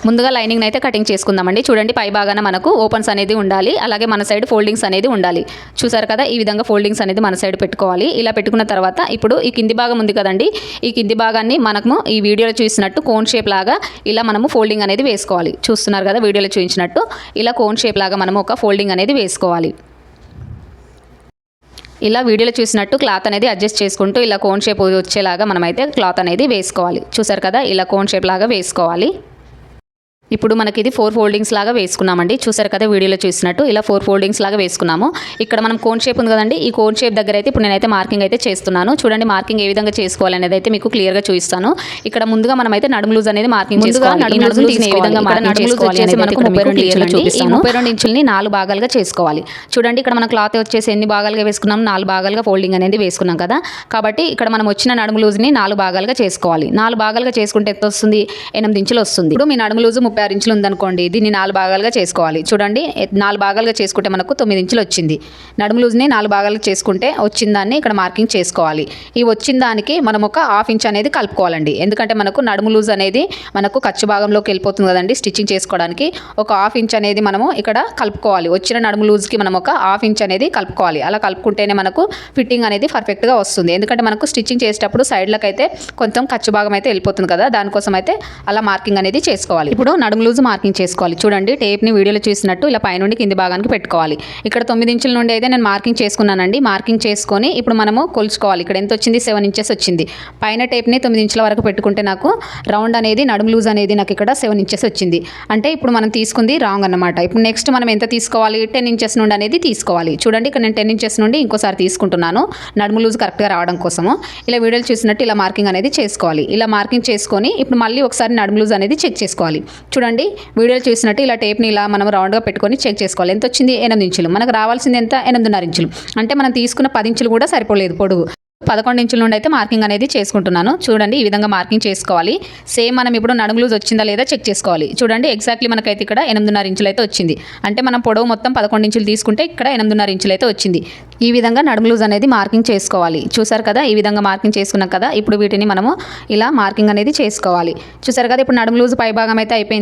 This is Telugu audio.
ముందుగా లైనింగ్ అయితే కటింగ్ చేసుకుందామండి. చూడండి పై భాగాన మనకు ఓపెన్స్ అనేది ఉండాలి, అలాగే మన సైడ్ ఫోల్డింగ్స్ అనేది ఉండాలి. చూసారు కదా, ఈ విధంగా ఫోల్డింగ్స్ అనేది మన సైడ్ పెట్టుకోవాలి. ఇలా పెట్టుకున్న తర్వాత ఇప్పుడు ఈ కింది భాగం ఉంది కదండి, ఈ కింది భాగాన్ని మనము ఈ వీడియోలో చూసినట్టు కోన్ షేప్ లాగా ఇలా మనము ఫోల్డింగ్ అనేది వేసుకోవాలి. చూస్తున్నారు కదా వీడియోలో చూపించినట్టు ఇలా కోన్ షేప్ లాగా మనము ఒక ఫోల్డింగ్ అనేది వేసుకోవాలి. ఇలా వీడియోలో చూసినట్టు క్లాత్ అనేది అడ్జస్ట్ చేసుకుంటూ ఇలా కోన్ షేప్ వచ్చేలాగా మనమైతే క్లాత్ అనేది వేసుకోవాలి. చూసారు కదా, ఇలా కోన్ షేప్ లాగా వేసుకోవాలి. ఇప్పుడు మనకి ఇది 4 ఫోల్డింగ్స్ లాగా వేసుకున్నామండి. చూసారు కదా వీడియోలో చూసినట్టు ఇలా 4 ఫోల్డింగ్స్ లాగా వేసుకున్నాము. ఇక్కడ మనం కోన్ షేప్ ఉంది కదండి, ఈ కోన్ షేప్ దగ్గర అయితే ఇప్పుడు నేనైతే మార్కింగ్ అయితే చేస్తున్నాను. చూడండి మార్కింగ్ ఏ విధంగా చేసుకోవాలి అనేది అయితే మీకు క్లియర్గా చూపిస్తాను. ఇక్కడ ముందుగా మనం అయితే నడుము లూజ్ అనేది మార్కింగ్ చేసుకోవాలి. ఈ నడుము లూజ్ ఏ విధంగా మార్కింగ్ చేసుకోవాలి అనేది మనకు 32 ఇంచులు చూపిస్తాను. 32 ఇంచుల్ని 4 భాగాలుగా చేసుకోవాలి. చూడండి ఇక్కడ మన క్లాత్ వచ్చేసి ఎన్ని భాగాలుగా వేసుకున్నాం, 4 భాగాలుగా ఫోల్డింగ్ అనేది వేసుకున్నాం కదా. కాబట్టి ఇక్కడ మనం వచ్చిన నడుము లూజ్ని 4 భాగాలుగా చేసుకోవాలి. 4 భాగాలుగా చేసుకుంటే ఎంత వస్తుంది, 8 ఇంచులు వస్తుంది. ఇప్పుడు మీ నడుము లూజ్ 36 ఇంచులు ఉందనుకోండి, దీన్ని 4 భాగాలుగా చేసుకోవాలి. చూడండి 4 భాగాలుగా చేసుకుంటే మనకు 9 ఇంచులు వచ్చింది. నడుము లూజ్ని 4 భాగాలుగా చేసుకుంటే వచ్చిన దాన్ని ఇక్కడ మార్కింగ్ చేసుకోవాలి. ఈ వచ్చిన దానికి మనం ఒక 1/2 ఇంచ్ అనేది కలుపుకోవాలండి. ఎందుకంటే మనకు నడుము లూజ్ అనేది మనకు ఖర్చు భాగంలోకి వెళ్ళిపోతుంది కదండి, స్టిచ్చింగ్ చేసుకోవడానికి ఒక 1/2 ఇంచ్ అనేది మనము ఇక్కడ కలుపుకోవాలి. వచ్చిన నడుము లూజ్కి మనం ఒక 1/2 ఇంచ్ అనేది కలుపుకోవాలి. అలా కలుపుకుంటేనే మనకు ఫిట్టింగ్ అనేది పర్ఫెక్ట్గా వస్తుంది. ఎందుకంటే మనకు స్టిచ్చింగ్ చేసేటప్పుడు సైడ్లకు అయితే కొంచెం ఖర్చు భాగం అయితే వెళ్ళిపోతుంది కదా, దానికోసం అయితే అలా మార్కింగ్ అనేది చేసుకోవాలి. ఇప్పుడు నడుము లూజ్ మార్కింగ్ చేసుకోవాలి. చూడండి టేప్ని వీడియోలో చూసినట్టు ఇలా పైనుండి కింది భాగానికి పెట్టుకోవాలి. ఇక్కడ 9 ఇంచుల నుండి అయితే నేను మార్కింగ్ చేసుకున్నానండి. మార్కింగ్ చేసుకొని ఇప్పుడు మనము కొలుచుకోవాలి. ఇక్కడ ఎంత వచ్చింది, 7 ఇంచెస్ వచ్చింది. పైన టేప్ని 9 ఇంచుల వరకు పెట్టుకుంటే నాకు రౌండ్ అనేది నడుము లూజ్ అనేది నాకు ఇక్కడ 7 ఇంచెస్ వచ్చింది. అంటే ఇప్పుడు మనం తీసుకుంది రాంగ్ అన్నమాట. ఇప్పుడు నెక్స్ట్ మనం ఎంత తీసుకోవాలి, 10 ఇంచెస్ నుండి అనేది తీసుకోవాలి. చూడండి ఇక్కడ నేను 10 ఇంచెస్ నుండి ఇంకోసారి తీసుకుంటున్నాను నడుము లూజ్ కరెక్ట్గా రావడం కోసము. ఇలా వీడియోలు చూసినట్టు ఇలా మార్కింగ్ అనేది చేసుకోవాలి. ఇలా మార్కింగ్ చేసుకొని ఇప్పుడు మళ్ళీ ఒకసారి నడుము లూజ్ అనేది చెక్ చేసుకోవాలి. చూడండి వీడియోలో చూసినట్టు ఇలా టేప్ని ఇలా మనం రౌండ్గా పెట్టుకొని చెక్ చేసుకోవాలి. ఎంత వచ్చింది, 8 ఇంచులు. మనకు రావాల్సింది ఎంత, 8.5 ఇంచులు. అంటే మనం తీసుకున్న 10 ఇంచులు కూడా సరిపోలేదు పొడుగు. 11 ఇంచుల నుండి అయితే మార్కింగ్ అనేది చేసుకుంటున్నాను. చూడండి ఈ విధంగా మార్కింగ్ చేసుకోవాలి. సేమ్ మనం ఇప్పుడు నడుము లూజ్ వచ్చిందా లేదా చెక్ చేసుకోవాలి. చూడండి ఎగ్జాక్ట్లీ మనకైతే ఇక్కడ 8.5 ఇంచులు అయితే వచ్చింది. అంటే మనం పొడవు మొత్తం 11 ఇంచులు తీసుకుంటే ఇక్కడ 8.5 ఇంచులు అయితే వచ్చింది. ఈ విధంగా నడుము లూజ్ అనేది మార్కింగ్ చేసుకోవాలి. చూసారు కదా, ఈ విధంగా మార్కింగ్ చేసుకున్నాం కదా. ఇప్పుడు వీటిని మనము ఇలా మార్కింగ్ అనేది చేసుకోవాలి. చూసారు కదా, ఇప్పుడు నడుము లూజ్ పై భాగం అయితే అయిపోయింది.